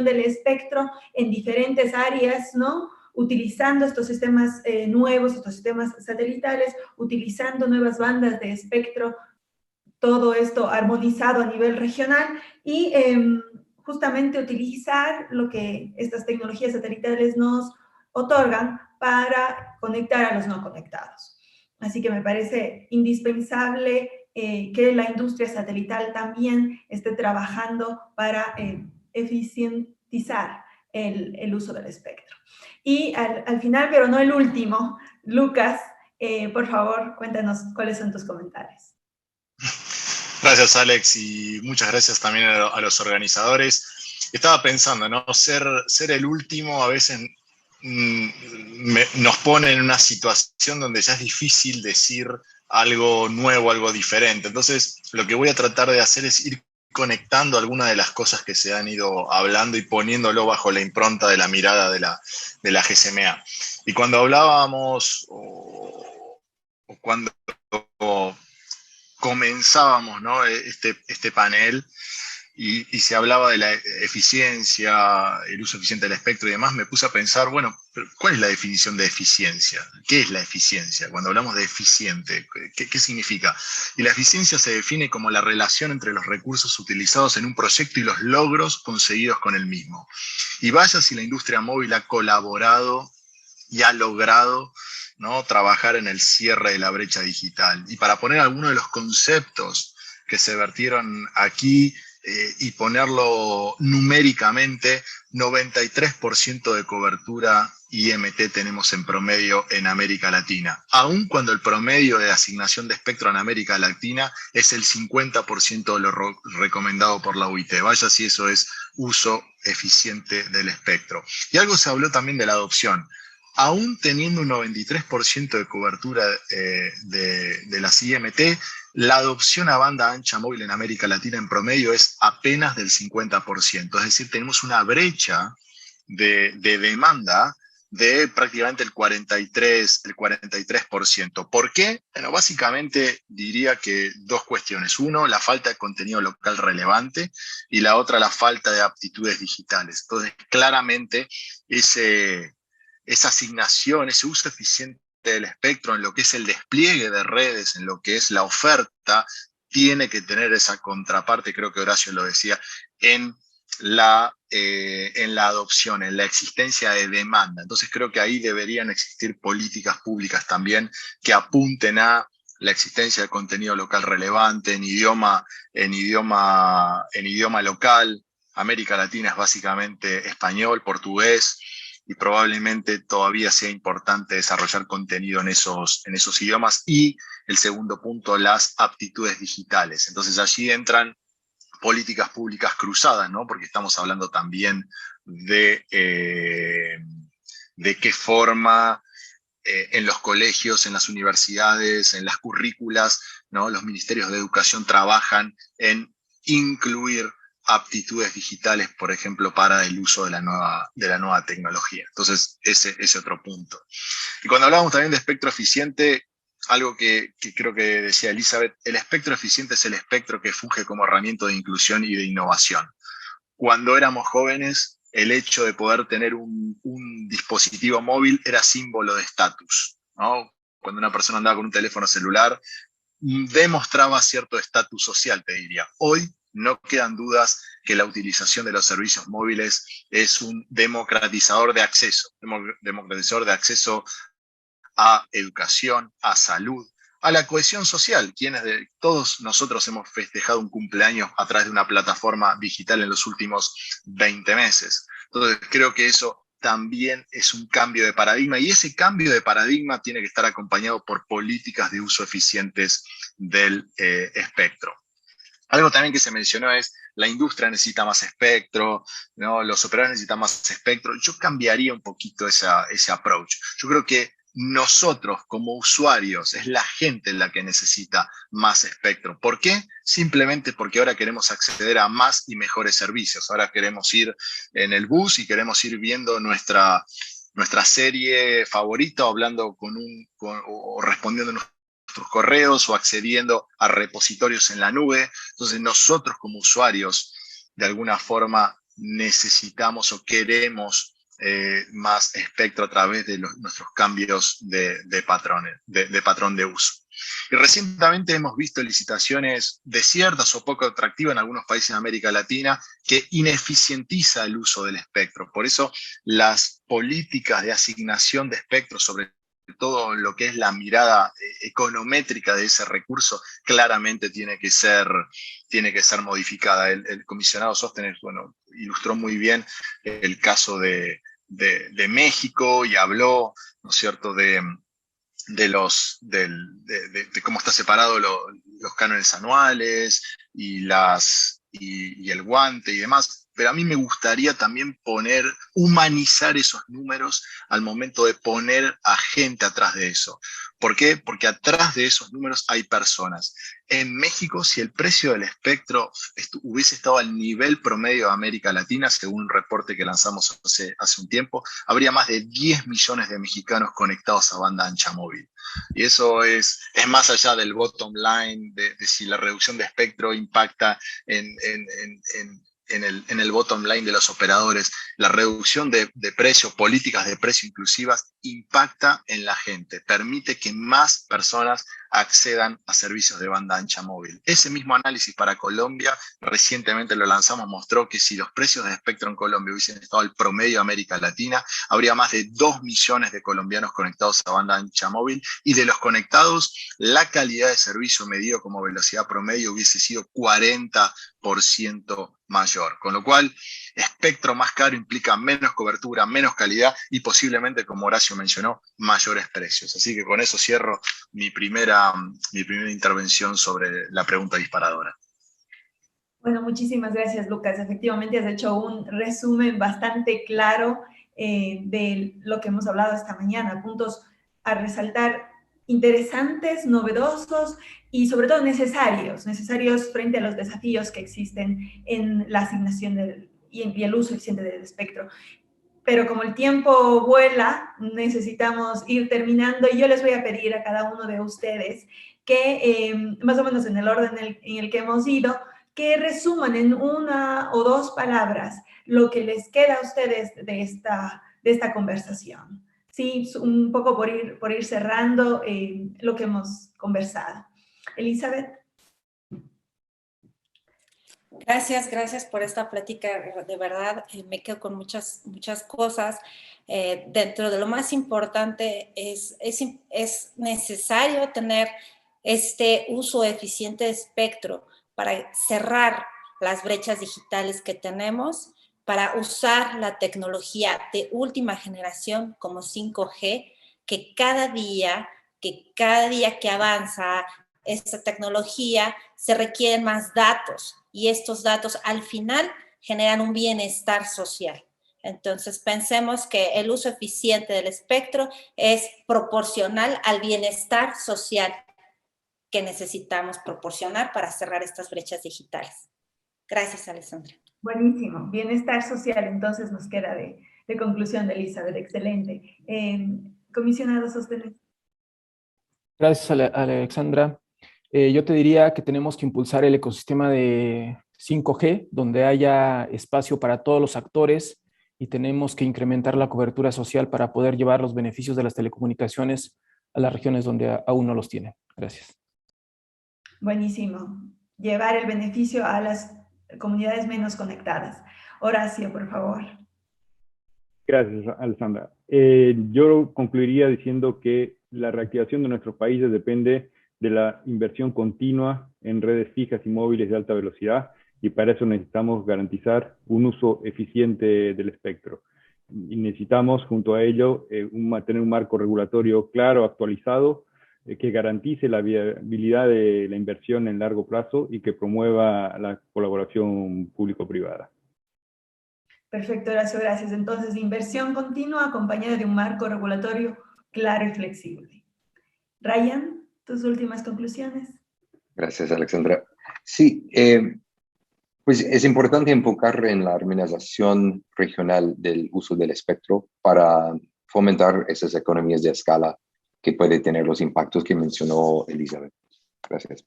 del espectro en diferentes áreas, ¿no? Utilizando estos sistemas nuevos, estos sistemas satelitales, utilizando nuevas bandas de espectro, todo esto armonizado a nivel regional y justamente utilizar lo que estas tecnologías satelitales nos otorgan para conectar a los no conectados. Así que me parece indispensable que la industria satelital también esté trabajando para eficientizar el uso del espectro. Y al final, pero no el último, Lucas, por favor, cuéntanos cuáles son tus comentarios. Gracias, Alex, y muchas gracias también a los organizadores. Estaba pensando, ¿no? Ser el último a veces nos pone en una situación donde ya es difícil decir algo nuevo, algo diferente. Entonces, lo que voy a tratar de hacer es ir conectando algunas de las cosas que se han ido hablando y poniéndolo bajo la impronta de la mirada de la GSMA. Y cuando hablábamos, o cuando comenzábamos, ¿no? este panel, y se hablaba de la eficiencia, el uso eficiente del espectro y demás, me puse a pensar, bueno, ¿cuál es la definición de eficiencia? ¿Qué es la eficiencia? Cuando hablamos de eficiente, ¿qué significa? Y la eficiencia se define como la relación entre los recursos utilizados en un proyecto y los logros conseguidos con el mismo. Y vaya si la industria móvil ha colaborado y ha logrado, ¿no?, trabajar en el cierre de la brecha digital. Y para poner algunos de los conceptos que se vertieron aquí y ponerlo numéricamente, 93% de cobertura IMT tenemos en promedio en América Latina, aun cuando el promedio de asignación de espectro en América Latina es el 50% de lo recomendado por la UIT. Vaya si eso es uso eficiente del espectro. Y algo se habló también de la adopción. Aún teniendo un 93% de cobertura de las IMT, la adopción a banda ancha móvil en América Latina en promedio es apenas del 50%. Es decir, tenemos una brecha de demanda de prácticamente el 43%. ¿Por qué? Bueno, básicamente diría que dos cuestiones. Uno, la falta de contenido local relevante, y la otra, la falta de aptitudes digitales. Entonces, claramente, esa asignación, ese uso eficiente del espectro en lo que es el despliegue de redes, en lo que es la oferta, tiene que tener esa contraparte, creo que Horacio lo decía, en la adopción, en la existencia de demanda. Entonces creo que ahí deberían existir políticas públicas también que apunten a la existencia de contenido local relevante en idioma local. América Latina es básicamente español, portugués, y probablemente todavía sea importante desarrollar contenido en esos idiomas. Y el segundo punto, las aptitudes digitales. Entonces allí entran políticas públicas cruzadas, ¿no? Porque estamos hablando también de qué forma en los colegios, en las universidades, en las currículas, ¿no?, los ministerios de educación trabajan en incluir aptitudes digitales, por ejemplo, para el uso de la nueva tecnología. Entonces, ese otro punto. Y cuando hablábamos también de espectro eficiente, algo que creo que decía Elizabeth, el espectro eficiente es el espectro que funge como herramienta de inclusión y de innovación. Cuando éramos jóvenes, el hecho de poder tener un dispositivo móvil era símbolo de estatus, ¿no? Cuando una persona andaba con un teléfono celular, demostraba cierto estatus social, te diría. Hoy no quedan dudas que la utilización de los servicios móviles es un democratizador de acceso a educación, a salud, a la cohesión social. Todos nosotros hemos festejado un cumpleaños a través de una plataforma digital en los últimos 20 meses. Entonces creo que eso también es un cambio de paradigma, y ese cambio de paradigma tiene que estar acompañado por políticas de uso eficientes del espectro. Algo también que se mencionó es la industria necesita más espectro, ¿no? Los operadores necesitan más espectro. Yo cambiaría un poquito ese approach. Yo creo que nosotros como usuarios es la gente la que necesita más espectro. ¿Por qué? Simplemente porque ahora queremos acceder a más y mejores servicios. Ahora queremos ir en el bus y queremos ir viendo nuestra serie favorita, o hablando o respondiendo nuestros correos, o accediendo a repositorios en la nube. Entonces nosotros como usuarios de alguna forma necesitamos o queremos más espectro a través de nuestros cambios de patrón de uso. Y recientemente hemos visto licitaciones desiertas o poco atractivas en algunos países de América Latina que ineficientiza el uso del espectro. Por eso las políticas de asignación de espectro, sobre todo lo que es la mirada econométrica de ese recurso, claramente tiene que ser modificada. El comisionado Sóstenes, bueno, ilustró muy bien el caso de México, y habló, ¿no es cierto?, de cómo está separado los cánones anuales y el guante y demás. Pero a mí me gustaría también humanizar esos números al momento de poner a gente atrás de eso. ¿Por qué? Porque atrás de esos números hay personas. En México, si el precio del espectro hubiese estado al nivel promedio de América Latina, según un reporte que lanzamos hace un tiempo, habría más de 10 millones de mexicanos conectados a banda ancha móvil. Y eso es más allá del bottom line, de si la reducción de espectro impacta en el bottom line de los operadores. La reducción de precio, políticas de precio inclusivas, impacta en la gente, permite que más personas accedan a servicios de banda ancha móvil. Ese mismo análisis para Colombia, recientemente lo lanzamos, mostró que si los precios de espectro en Colombia hubiesen estado al promedio de América Latina, habría más de 2 millones de colombianos conectados a banda ancha móvil, y de los conectados, la calidad de servicio medido como velocidad promedio hubiese sido 40% mayor. Con lo cual, espectro más caro implica menos cobertura, menos calidad y posiblemente, como Horacio mencionó, mayores precios. Así que con eso cierro mi primera intervención sobre la pregunta disparadora. Bueno, muchísimas gracias, Lucas. Efectivamente, has hecho un resumen bastante claro de lo que hemos hablado esta mañana. Puntos a resaltar interesantes, novedosos y sobre todo necesarios frente a los desafíos que existen en la asignación y el uso eficiente del espectro. Pero como el tiempo vuela, necesitamos ir terminando y yo les voy a pedir a cada uno de ustedes que, más o menos en el orden en el que hemos ido, que resuman en 1 o 2 palabras lo que les queda a ustedes de esta conversación. Sí, un poco por ir cerrando lo que hemos conversado. Elizabeth. Gracias por esta plática, de verdad me quedo con muchas cosas. Dentro de lo más importante es necesario tener este uso eficiente de espectro para cerrar las brechas digitales que tenemos, para usar la tecnología de última generación como 5G, que cada día que avanza esta tecnología se requieren más datos, y estos datos al final generan un bienestar social. Entonces pensemos que el uso eficiente del espectro es proporcional al bienestar social que necesitamos proporcionar para cerrar estas brechas digitales. Gracias, Alessandra. Buenísimo. Bienestar social, entonces nos queda de conclusión de Elizabeth. Excelente. Comisionado Sostenible. Gracias, Alexandra. Yo te diría que tenemos que impulsar el ecosistema de 5G, donde haya espacio para todos los actores, y tenemos que incrementar la cobertura social para poder llevar los beneficios de las telecomunicaciones a las regiones donde aún no los tienen. Gracias. Buenísimo. Llevar el beneficio a las comunidades menos conectadas. Horacio, por favor. Gracias, Alessandra. Yo concluiría diciendo que la reactivación de nuestros países depende de la inversión continua en redes fijas y móviles de alta velocidad, y para eso necesitamos garantizar un uso eficiente del espectro. Y necesitamos, junto a ello, tener un marco regulatorio claro, actualizado, que garantice la viabilidad de la inversión en largo plazo y que promueva la colaboración público-privada. Perfecto, Horacio, gracias. Entonces, inversión continua acompañada de un marco regulatorio claro y flexible. Ryan, tus últimas conclusiones. Gracias, Alexandra. Sí, pues es importante enfocar en la armonización regional del uso del espectro para fomentar esas economías de escala que puede tener los impactos que mencionó Elizabeth. Gracias.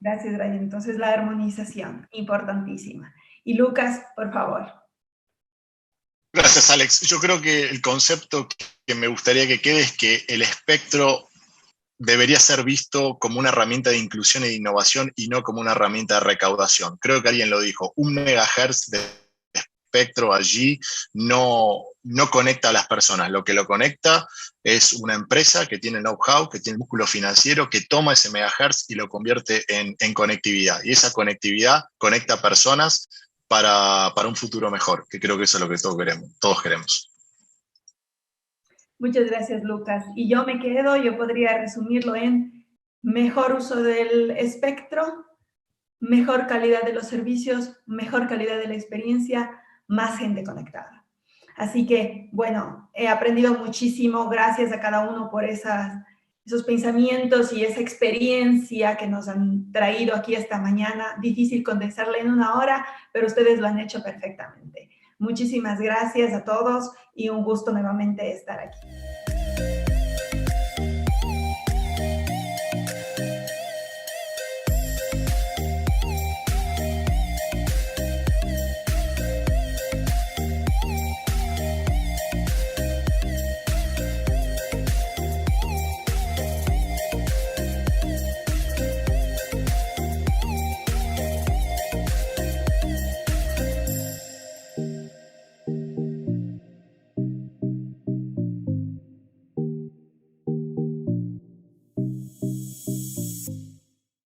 Gracias, Ryan. Entonces, la armonización, importantísima. Y Lucas, por favor. Gracias, Alex. Yo creo que el concepto que me gustaría que quede es que el espectro debería ser visto como una herramienta de inclusión y de innovación y no como una herramienta de recaudación. Creo que alguien lo dijo, 1 megahertz de espectro allí no conecta a las personas. Lo que lo conecta es una empresa que tiene know-how, que tiene músculo financiero, que toma ese megahertz y lo convierte en conectividad. Y esa conectividad conecta personas para un futuro mejor, que creo que eso es lo que todos queremos. Muchas gracias, Lucas. Y yo podría resumirlo en mejor uso del espectro, mejor calidad de los servicios, mejor calidad de la experiencia, más gente conectada. Así que, bueno, he aprendido muchísimo. Gracias a cada uno por esos pensamientos y esa experiencia que nos han traído aquí esta mañana. Difícil condensarla en 1 hora, pero ustedes lo han hecho perfectamente. Muchísimas gracias a todos y un gusto nuevamente estar aquí.